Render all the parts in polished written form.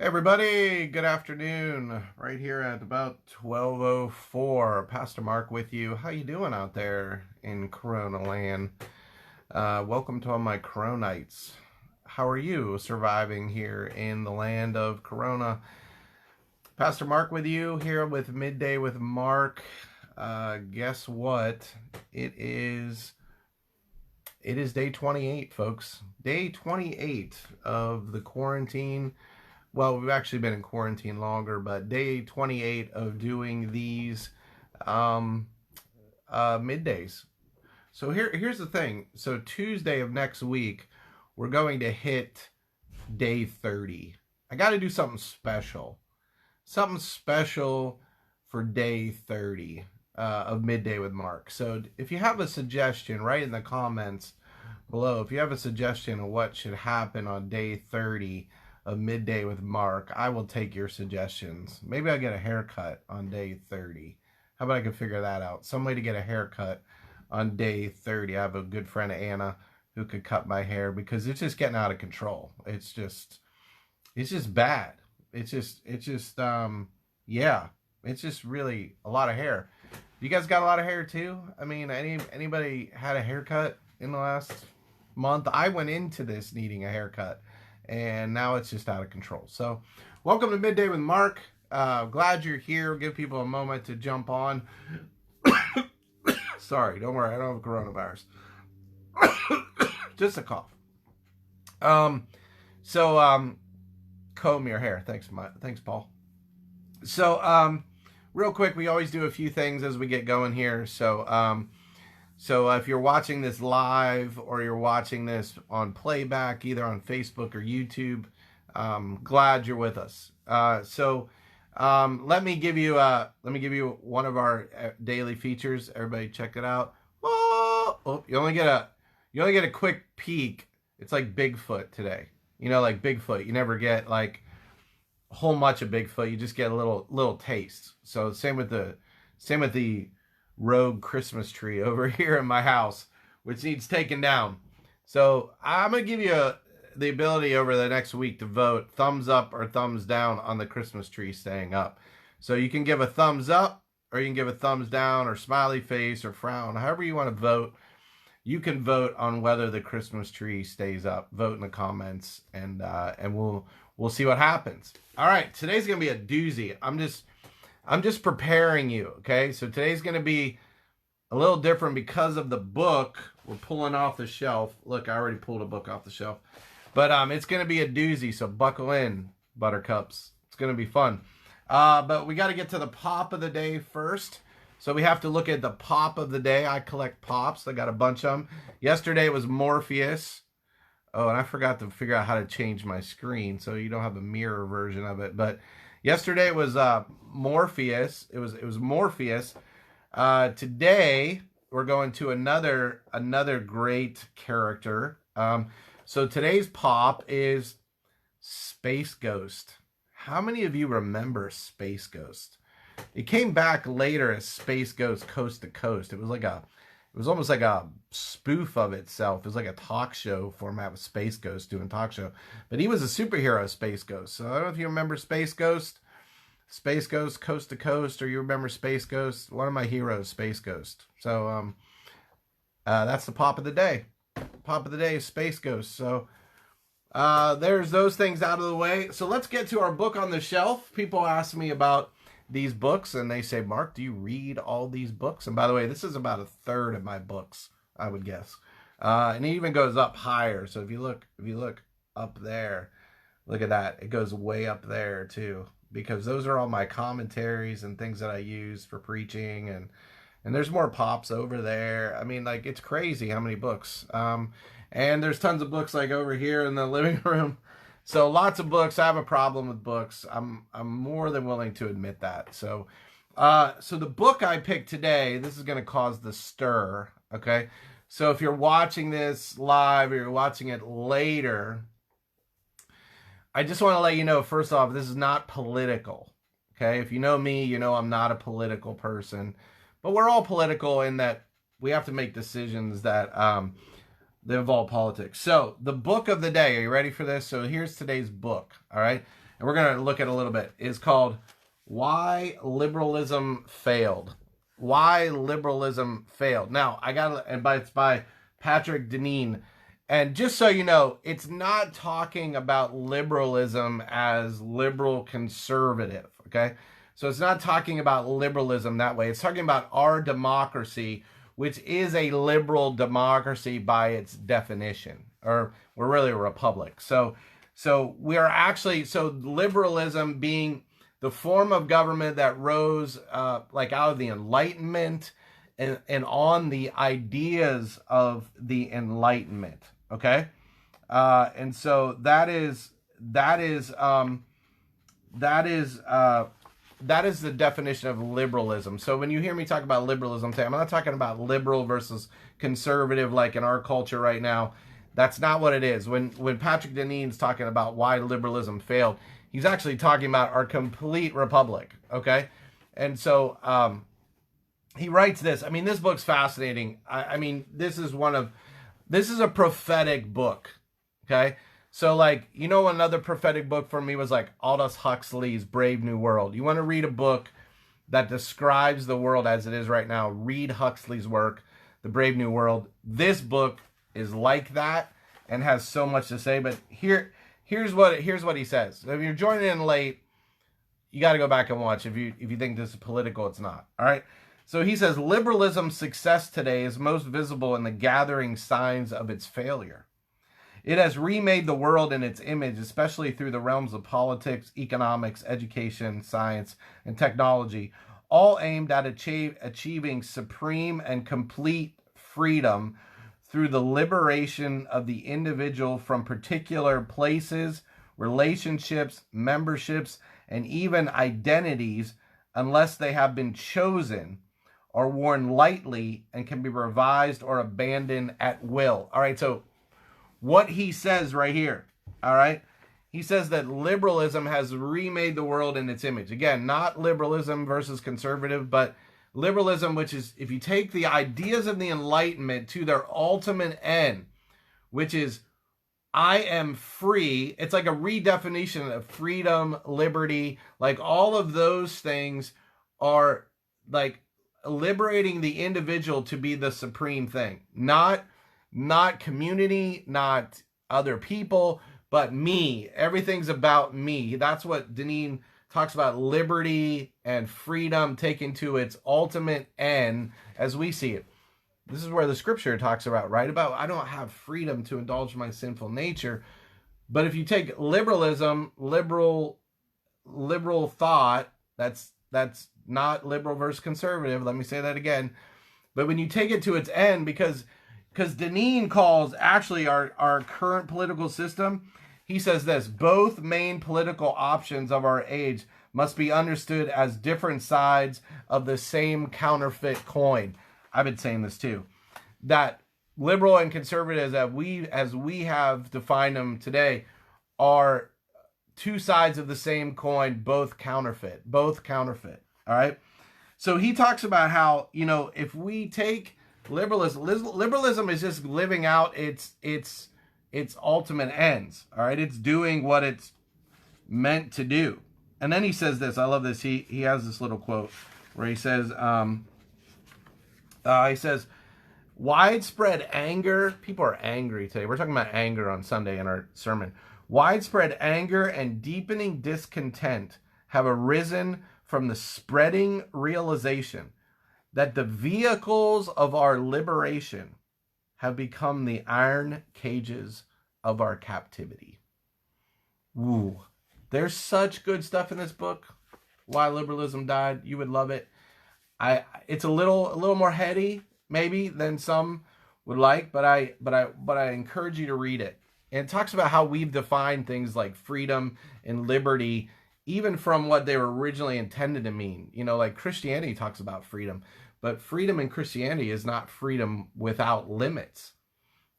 Hey everybody, good afternoon. Right here at about 12:04. Pastor Mark with you. How you doing out there in Corona land? Welcome to all my Coronites. How are you surviving here in the land of Corona? Pastor Mark with you here with Midday with Mark. Guess what? It is day 28, folks. Day 28 of the quarantine. Well, we've actually been in quarantine longer, but day 28 of doing these middays. So here's the thing. So Tuesday of next week, we're going to hit day 30. I got to do something special. Something special for day 30 of Midday with Mark. So if you have a suggestion, write in the comments below. If you have a suggestion of what should happen on day 30 of Midday with Mark, I will take your suggestions. Maybe I'll get a haircut on day 30. How about I can figure that out? Some way to get a haircut on day 30. I have a good friend, Anna, who could cut my hair because it's just getting out of control. It's just bad. It's just yeah. It's just really a lot of hair. You guys got a lot of hair too? I mean, anybody had a haircut in the last month? I went into this needing a haircut, and now it's just out of control. So welcome to Midday with Mark. Glad you're here. Give people a moment to jump on. Sorry, don't worry, I don't have coronavirus. Just a cough. Comb your hair. Thanks, Paul. So real quick, we always do a few things as we get going here. So if you're watching this live or you're watching this on playback, either on Facebook or YouTube, glad you're with us. Let me give you one of our daily features. Everybody, check it out. Oh, you only get a quick peek. It's like Bigfoot today. You know, like Bigfoot. You never get like a whole bunch of Bigfoot. You just get a little taste. So same with the rogue Christmas tree over here in my house, which needs taken down. So I'm gonna give you the ability over the next week to vote thumbs up or thumbs down on the Christmas tree staying up. So you can give a thumbs up, or you can give a thumbs down, or smiley face, or frown, however you want to vote. You can vote on whether the Christmas tree stays up. Vote in the comments, and we'll see what happens. All right, today's gonna be a doozy. I'm just preparing you, okay? So today's going to be a little different because of the book we're pulling off the shelf. Look, I already pulled a book off the shelf. But it's going to be a doozy, so buckle in, buttercups. It's going to be fun. But we got to get to the pop of the day first. So we have to look at the pop of the day. I collect pops. I got a bunch of them. Yesterday was Morpheus. Oh, and I forgot to figure out how to change my screen so you don't have a mirror version of it. But yesterday it was Morpheus. It was Morpheus. Today we're going to another great character. So today's pop is Space Ghost. How many of you remember Space Ghost? It came back later as Space Ghost Coast to Coast. It was almost like a spoof of itself. It was like a talk show format with Space Ghost doing talk show. But he was a superhero, Space Ghost. So I don't know if you remember Space Ghost Coast to Coast, or you remember Space Ghost. One of my heroes, Space Ghost. So that's the pop of the day. Pop of the day is Space Ghost. So there's those things out of the way. So let's get to our book on the shelf. People ask me about these books, and they say, Mark, do you read all these books? And by the way, this is about a third of my books, I would guess. And it even goes up higher. So if you look up there, look at that. It goes way up there too, because those are all my commentaries and things that I use for preaching, and there's more pops over there. I mean, like, it's crazy how many books. And there's tons of books like over here in the living room. So lots of books. I have a problem with books. I'm more than willing to admit that. So the book I picked today, this is going to cause the stir, okay? So if you're watching this live or you're watching it later, I just want to let you know, first off, this is not political, okay? If you know me, you know I'm not a political person. But we're all political in that we have to make decisions that involve politics. So the book of the day, are you ready for this? So here's today's book, all right? and we're going to look at a little bit, is called Why Liberalism Failed. Why Liberalism Failed. Now, it's by Patrick Deneen. And just so you know, it's not talking about liberalism as liberal conservative, okay? So it's not talking about liberalism that way. It's talking about our democracy, which is a liberal democracy by its definition, or we're really a republic. So we are actually, liberalism being the form of government that rose like out of the Enlightenment and on the ideas of the Enlightenment, okay? And so that is the definition of liberalism. So when you hear me talk about liberalism today, I'm not talking about liberal versus conservative like in our culture right now. That's not what it is. When Patrick Deneen's talking about why liberalism failed, he's actually talking about our complete republic, okay? And so he writes this. I mean, this book's fascinating. I mean, this is a prophetic book, okay? So, like, you know, another prophetic book for me was like Aldous Huxley's Brave New World. You want to read a book that describes the world as it is right now, read Huxley's work, The Brave New World. This book is like that and has so much to say. But here's what he says. So if you're joining in late, you got to go back and watch. If you think this is political, it's not. All right. So he says, liberalism's success today is most visible in the gathering signs of its failure. It has remade the world in its image, especially through the realms of politics, economics, education, science, and technology, all aimed at achieving supreme and complete freedom through the liberation of the individual from particular places, relationships, memberships, and even identities, unless they have been chosen or worn lightly and can be revised or abandoned at will. All right, so what he says right here, all right? He says that liberalism has remade the world in its image. Again, not liberalism versus conservative, but liberalism, which is, if you take the ideas of the Enlightenment to their ultimate end, which is, I am free. It's like a redefinition of freedom, liberty. Like all of those things are like liberating the individual to be the supreme thing. Not community, not other people, but me. Everything's about me. That's what Deneen talks about, liberty and freedom taken to its ultimate end as we see it. This is where the scripture talks about, right? About I don't have freedom to indulge my sinful nature. But if you take liberalism, liberal thought, that's not liberal versus conservative. Let me say that again. But when you take it to its end, because Deneen calls actually our current political system, he says this: both main political options of our age must be understood as different sides of the same counterfeit coin. I've been saying this too, that liberal and conservative, as we have defined them today, are two sides of the same coin, both counterfeit. All right. So he talks about how, you know, if we take liberalism is just living out its ultimate ends. All right, it's doing what it's meant to do. And then he says this. I love this. He has this little quote where he says, widespread anger. People are angry today. We're talking about anger on Sunday in our sermon. Widespread anger and deepening discontent have arisen from the spreading realization that the vehicles of our liberation have become the iron cages of our captivity. Ooh, there's such good stuff in this book. Why Liberalism Died. You would love it. It's a little more heady maybe than some would like, but I encourage you to read it. And it talks about how we've defined things like freedom and liberty, even from what they were originally intended to mean. You know, like Christianity talks about freedom, but freedom in Christianity is not freedom without limits.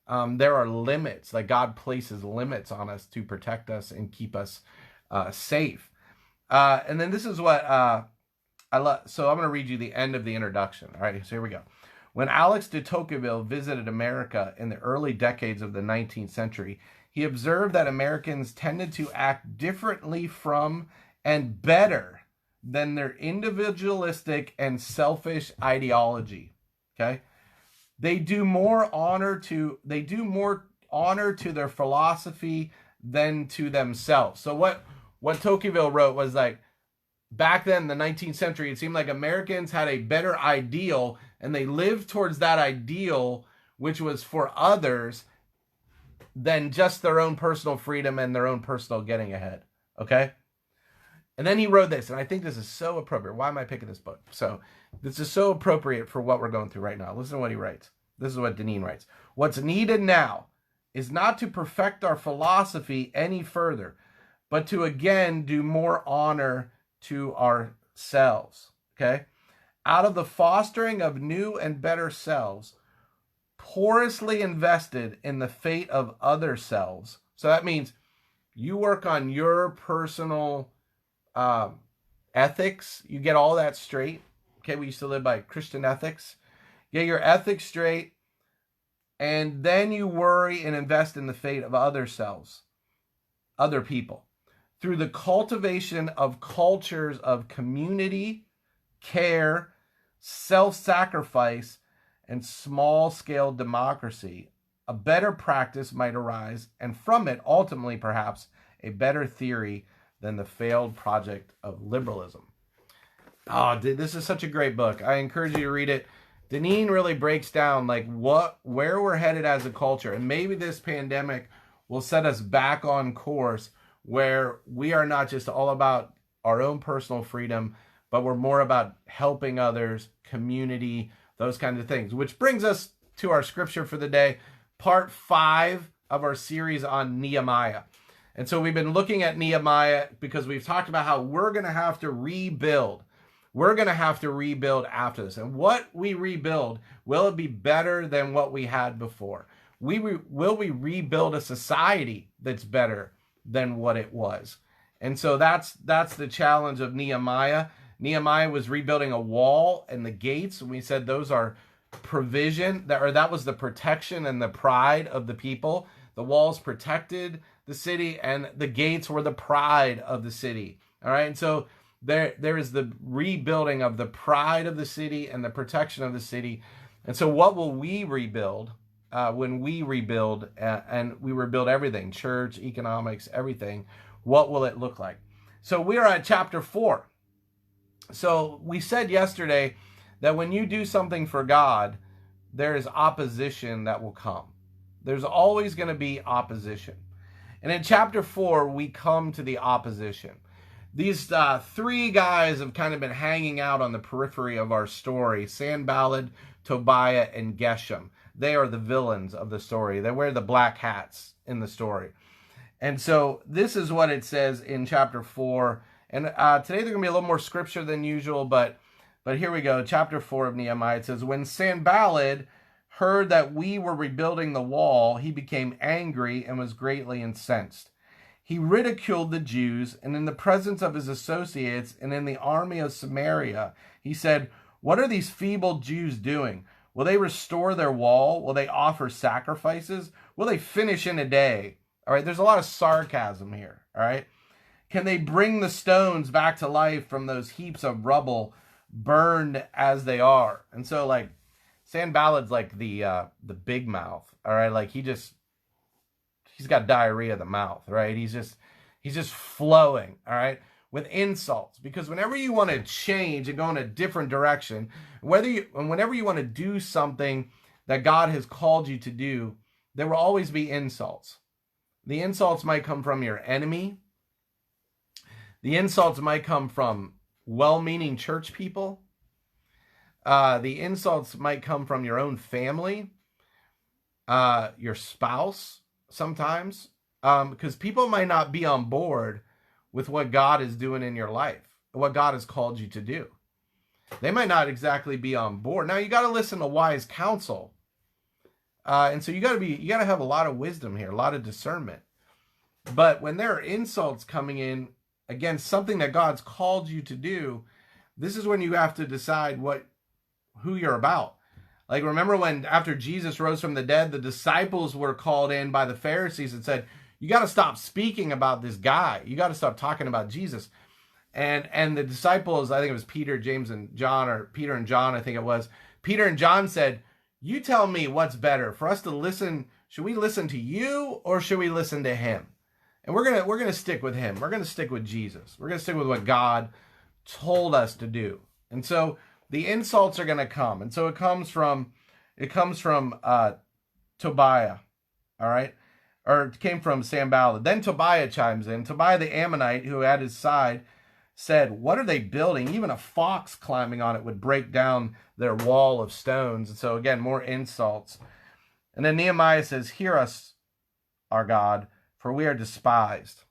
There are limits, like God places limits on us to protect us and keep us safe. And then this is what I love. So I'm going to read you the end of the introduction. All right, so here we go. When Alex de Tocqueville visited America in the early decades of the 19th century, he observed that Americans tended to act differently from and better than their individualistic and selfish ideology. Okay? They do more honor to their philosophy than to themselves. So what Tocqueville wrote was like, back then in the 19th century, it seemed like Americans had a better ideal and they lived towards that ideal, which was for others, than just their own personal freedom and their own personal getting ahead. Okay? And then he wrote this, and I think this is so appropriate. Why am I picking this book? So this is so appropriate for what we're going through right now. Listen to what he writes. This is what Deneen writes. What's needed now is not to perfect our philosophy any further, but to again do more honor to ourselves. Okay? Out of the fostering of new and better selves, porously invested in the fate of other selves. So that means you work on your personal ethics. You get all that straight. Okay, we used to live by Christian ethics. Get your ethics straight, and then you worry and invest in the fate of other selves, other people, through the cultivation of cultures of community, care, self-sacrifice, and small-scale democracy. A better practice might arise, and from it, ultimately, perhaps, a better theory than the failed project of liberalism. Oh, this is such a great book. I encourage you to read it. Deneen really breaks down like where we're headed as a culture, and maybe this pandemic will set us back on course where we are not just all about our own personal freedom, but we're more about helping others, community, those kinds of things. Which brings us to our scripture for the day, part 5 of our series on Nehemiah. And so we've been looking at Nehemiah because we've talked about how we're going to have to rebuild. We're going to have to rebuild after this. And what we rebuild, will it be better than what we had before? Will we rebuild a society that's better than what it was? And so that's the challenge of Nehemiah. Nehemiah was rebuilding a wall and the gates. And we said those are provision, that was the protection and the pride of the people. The walls protected the city, and the gates were the pride of the city. All right, and so there is the rebuilding of the pride of the city and the protection of the city. And so what will we rebuild when we rebuild, and we rebuild everything, church, economics, everything? What will it look like? So we are at chapter 4. So we said yesterday that when you do something for God, there is opposition that will come. There's always going to be opposition. And in chapter 4, we come to the opposition. These 3 guys have kind of been hanging out on the periphery of our story. Sanballat, Tobiah, and Geshem. They are the villains of the story. They wear the black hats in the story. And so this is what it says in chapter 4. And today there's going to be a little more scripture than usual, but here we go. Chapter 4 of Nehemiah. It says, when Sanballat heard that we were rebuilding the wall, he became angry and was greatly incensed. He ridiculed the Jews, and in the presence of his associates and in the army of Samaria, he said, what are these feeble Jews doing? Will they restore their wall? Will they offer sacrifices? Will they finish in a day? All right, there's a lot of sarcasm here, all right? Can they bring the stones back to life from those heaps of rubble burned as they are? And so, like, Sanballat's like the big mouth, all right? Like, he's got diarrhea of the mouth, right? He's just flowing, all right, with insults. Because whenever you want to change and go in a different direction, whenever you want to do something that God has called you to do, there will always be insults. The insults might come from your enemy. The insults might come from well-meaning church people. The insults might come from your own family, your spouse sometimes, because people might not be on board with what God is doing in your life, what God has called you to do. They might not exactly be on board. Now, you got to listen to wise counsel. And so you got to have a lot of wisdom here, a lot of discernment. But when there are insults coming in against something that God's called you to do, this is when you have to decide who you're about. Like, remember when after Jesus rose from the dead, the disciples were called in by the Pharisees and said, You got to stop speaking about this guy. You got to stop talking about Jesus. And the disciples, I think it was Peter, James, and John, or Peter and John, I think it was. Peter and John said, you tell me what's better for us to listen. Should we listen to you or should we listen to him? And we're gonna stick with him. We're gonna stick with Jesus. We're gonna stick with what God told us to do. And so the insults are gonna come. And so it comes from Tobiah. All right. Or it came from Sanballat. Then Tobiah chimes in. Tobiah the Ammonite, who at his side, said, what are they building? Even a fox climbing on it would break down their wall of stones. And so again, more insults. And then Nehemiah says, hear us, our God, for we are despised.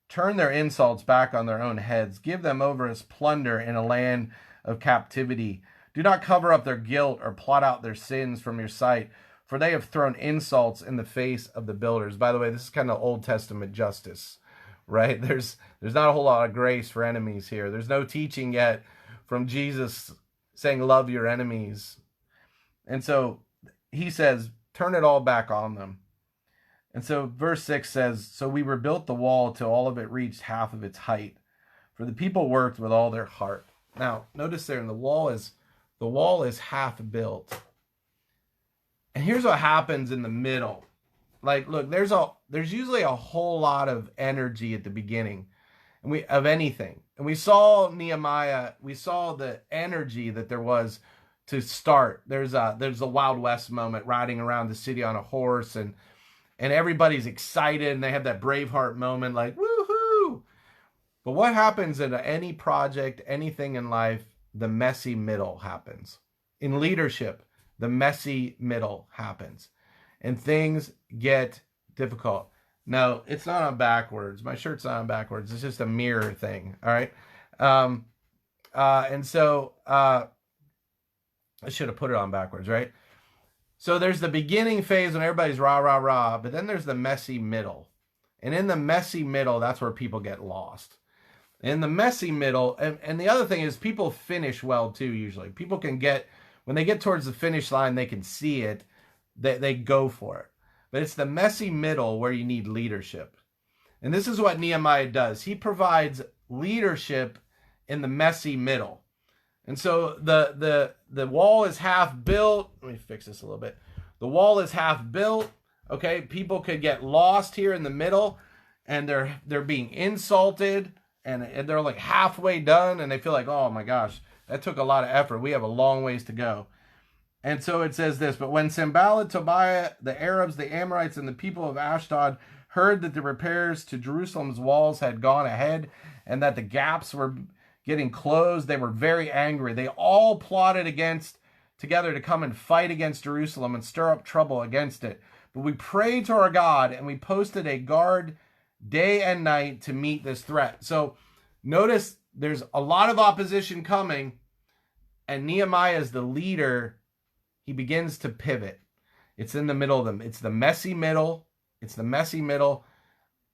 Turn their insults back on their own heads. Give them over as plunder in a land of captivity. Do not cover up their guilt or plot out their sins from your sight, for they have thrown insults in the face of the builders. By the way, this is kind of Old Testament justice, right? There's not a whole lot of grace for enemies here. There's no teaching yet from Jesus saying, love your enemies. And so he says, turn it all back on them. And so verse 6 says, so we rebuilt the wall till all of it reached half of its height, for the people worked with all their heart. Now, notice there, the wall is half built. And here's what happens in the middle. Like, look, there's usually a whole lot of energy at the beginning of anything. And we saw Nehemiah, we saw the energy that there was to start. There's a Wild West moment, riding around the city on a horse, and everybody's excited, and they have that Braveheart moment, like, woohoo! But what happens in any project, anything in life, the messy middle happens. In leadership, the messy middle happens. And things get difficult. No, it's not on backwards. My shirt's not on backwards. It's just a mirror thing, all right? And so I should have put it on backwards, right? So there's the beginning phase when everybody's rah, rah, rah, but then there's the messy middle. And in the messy middle, that's where people get lost. In the messy middle, and the other thing is people finish well too, usually. People can get, when they get towards the finish line, they can see it, they go for it. But it's the messy middle where you need leadership. And this is what Nehemiah does. He provides leadership in the messy middle. And so the wall is half built. Let me fix this a little bit. The wall is half built. Okay, people could get lost here in the middle, and they're being insulted, and they're like halfway done, and they feel like, oh my gosh, that took a lot of effort. We have a long ways to go. And so it says this, but when Sanballat, Tobiah, the Arabs, the Amorites, and the people of Ashdod heard that the repairs to Jerusalem's walls had gone ahead and that the gaps were getting closed, they were very angry. They all plotted together to come and fight against Jerusalem and stir up trouble against it. But we prayed to our God, and we posted a guard day and night to meet this threat. So notice there's a lot of opposition coming, and Nehemiah is the leader. He begins to pivot. It's in the middle of them. It's the messy middle. It's the messy middle.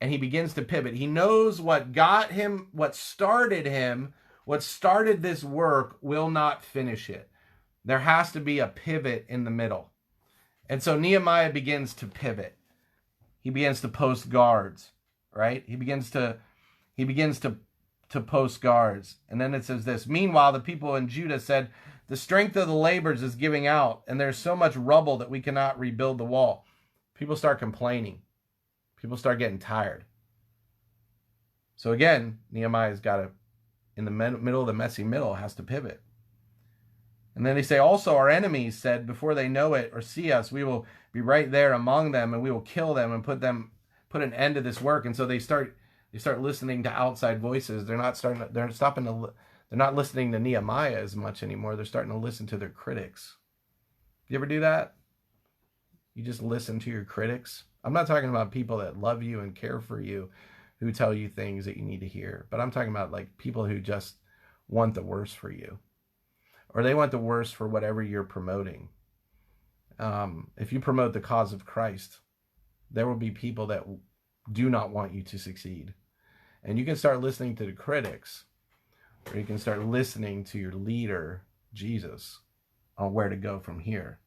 And he begins to pivot. He knows what got him, what started this work will not finish it. There has to be a pivot in the middle. And so Nehemiah begins to pivot. He begins to post guards, right? He begins to post guards. And then it says this, meanwhile, the people in Judah said, the strength of the laborers is giving out, and there's so much rubble that we cannot rebuild the wall. People start complaining. People start getting tired. So again, Nehemiah's got to, in the middle of the messy middle, has to pivot. And then they say, also our enemies said, before they know it or see us, we will be right there among them, and we will kill them and put an end to this work. And so they start listening to outside voices. They're not listening to Nehemiah as much anymore. They're starting to listen to their critics. You ever do that? You just listen to your critics? I'm not talking about people that love you and care for you, who tell you things that you need to hear. But I'm talking about like people who just want the worst for you. Or they want the worst for whatever you're promoting. If you promote the cause of Christ, there will be people that do not want you to succeed. And you can start listening to the critics, or you can start listening to your leader, Jesus, on where to go from here.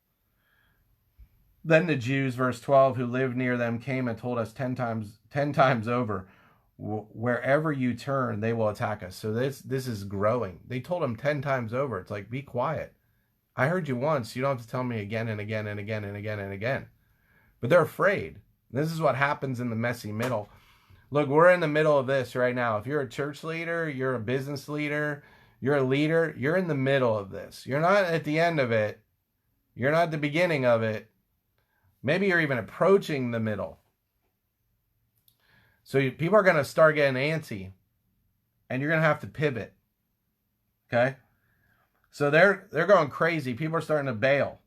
Then the Jews, verse 12, who lived near them came and told us 10 times over, wherever you turn, they will attack us. So this is growing. They told him 10 times over. It's like, be quiet. I heard you once. You don't have to tell me again and again and again and again and again. But they're afraid. This is what happens in the messy middle. Look, we're in the middle of this right now. If you're a church leader, you're a business leader, you're a leader, you're in the middle of this. You're not at the end of it. You're not at the beginning of it. Maybe you're even approaching the middle. So people are going to start getting antsy, and you're going to have to pivot. Okay? So they're going crazy. People are starting to bail.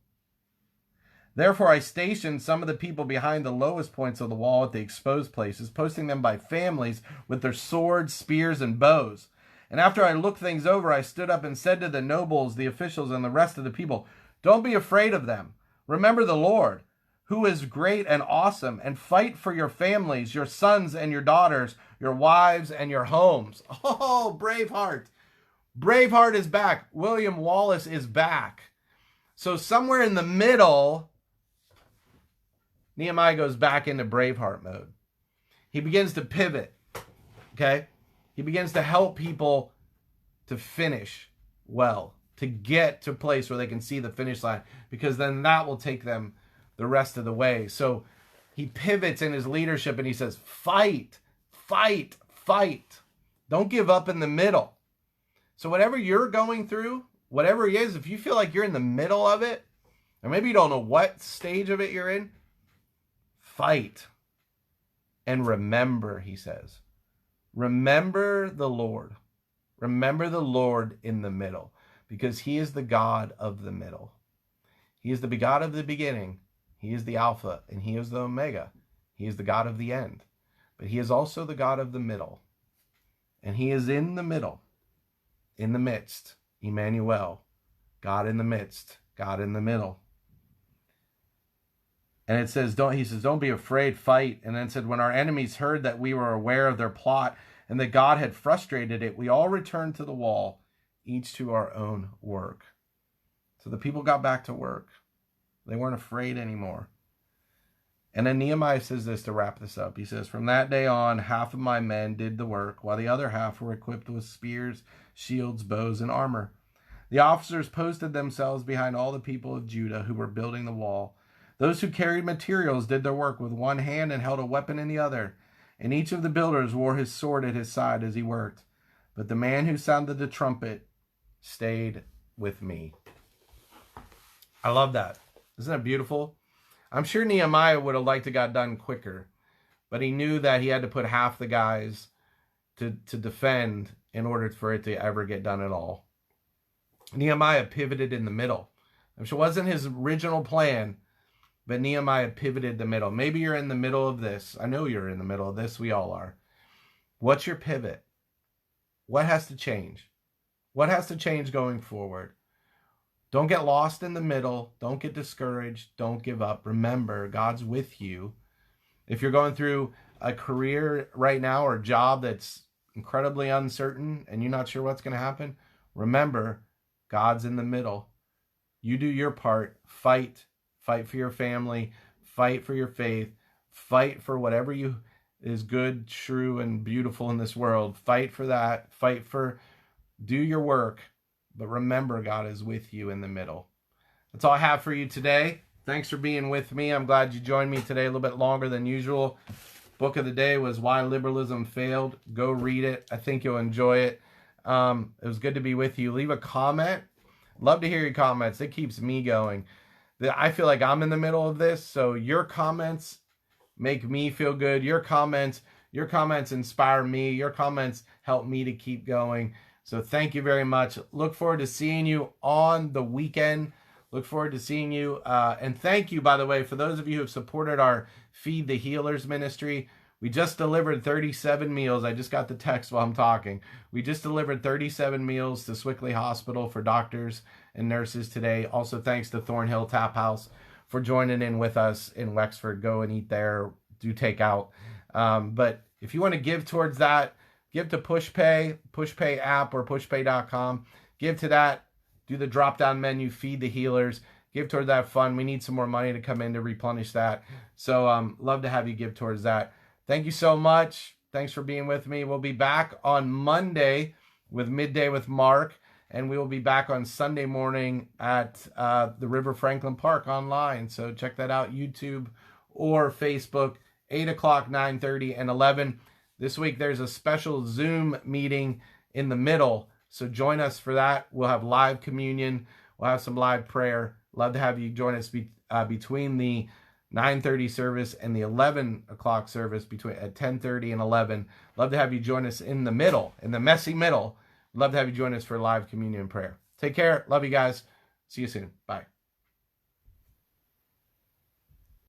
Therefore, I stationed some of the people behind the lowest points of the wall at the exposed places, posting them by families with their swords, spears, and bows. And after I looked things over, I stood up and said to the nobles, the officials, and the rest of the people, don't be afraid of them. Remember the Lord, who is great and awesome, and fight for your families, your sons and your daughters, your wives and your homes. Oh, Braveheart. Braveheart is back. William Wallace is back. So somewhere in the middle, Nehemiah goes back into Braveheart mode. He begins to pivot, okay? He begins to help people to finish well, to get to a place where they can see the finish line, because then that will take them the rest of the way. So he pivots in his leadership and he says, fight, fight, fight. Don't give up in the middle. So whatever you're going through, whatever it is, if you feel like you're in the middle of it, or maybe you don't know what stage of it you're in, fight and remember, he says. Remember the Lord. Remember the Lord in the middle, because he is the God of the middle. He is the God of the beginning. He is the Alpha and he is the Omega. He is the God of the end. But he is also the God of the middle. And he is in the middle, in the midst. Emmanuel, God in the midst, God in the middle. And it says, don't be afraid, fight. And then it said, when our enemies heard that we were aware of their plot and that God had frustrated it, we all returned to the wall, each to our own work. So the people got back to work. They weren't afraid anymore. And then Nehemiah says this to wrap this up. He says, from that day on, half of my men did the work, while the other half were equipped with spears, shields, bows, and armor. The officers posted themselves behind all the people of Judah who were building the wall. Those who carried materials did their work with one hand and held a weapon in the other. And each of the builders wore his sword at his side as he worked. But the man who sounded the trumpet stayed with me. I love that. Isn't that beautiful? I'm sure Nehemiah would have liked to got done quicker, but he knew that he had to put half the guys to defend in order for it to ever get done at all. Nehemiah pivoted in the middle. I'm sure it wasn't his original plan, but Nehemiah pivoted the middle. Maybe you're in the middle of this. I know you're in the middle of this. We all are. What's your pivot? What has to change? What has to change going forward? Don't get lost in the middle. Don't get discouraged. Don't give up. Remember, God's with you. If you're going through a career right now or a job that's incredibly uncertain and you're not sure what's going to happen, remember, God's in the middle. You do your part. Fight. Fight for your family. Fight for your faith. Fight for whatever is good, true, and beautiful in this world. Fight for that. Do your work. But remember, God is with you in the middle. That's all I have for you today. Thanks for being with me. I'm glad you joined me today a little bit longer than usual. Book of the day was Why Liberalism Failed. Go read it. I think you'll enjoy it. It was good to be with you. Leave a comment. Love to hear your comments. It keeps me going. I feel like I'm in the middle of this, so your comments make me feel good. Your comments inspire me. Your comments help me to keep going. So thank you very much. Look forward to seeing you on the weekend. Look forward to seeing you. And thank you, by the way, for those of you who have supported our Feed the Healers ministry. We just delivered 37 meals. I just got the text while I'm talking. We just delivered 37 meals to Swickley Hospital for doctors and nurses today. Also, thanks to Thornhill Tap House for joining in with us in Wexford. Go and eat there. Do takeout. But if you want to give towards that, give to PushPay app or pushpay.com. Give to that. Do the drop-down menu, Feed the Healers. Give toward that fund. We need some more money to come in to replenish that. So love to have you give towards that. Thank you so much. Thanks for being with me. We'll be back on Monday with Midday with Mark, and we will be back on Sunday morning at the River Franklin Park online. So check that out, YouTube or Facebook, 8 o'clock, 9:30, and 11. This week there's a special Zoom meeting in the middle, so join us for that. We'll have live communion. We'll have some live prayer. Love to have you join us between the 9:30 service and the 11 o'clock service at 10:30 and 11. Love to have you join us in the middle, in the messy middle. Love to have you join us for live communion prayer. Take care. Love you guys. See you soon. Bye.